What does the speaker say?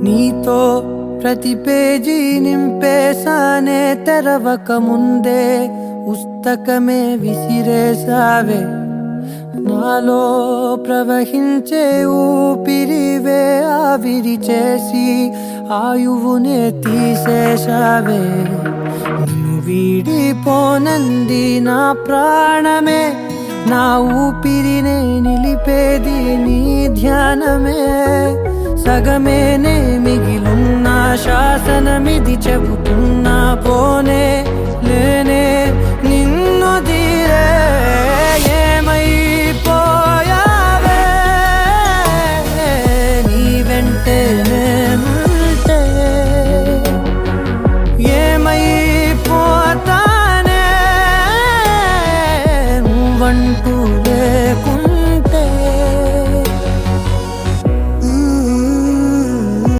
నీతో ప్రతి పేజీ నింపేసానే తెరవక ముందే పుస్తకమే విసిరేసావే నాలో ప్రవహించే ఊపిరివే ఆవిరి చేసి ఆయువునే తీసేశావే నిన్ను వీడిపోనంది నా ప్రాణమే నా ఊపిరినే నిలిపేది నీ ధ్యానమే సగమేనే మిగిలున్న శాసనమిది చెబుతున్నా పోనే లేనే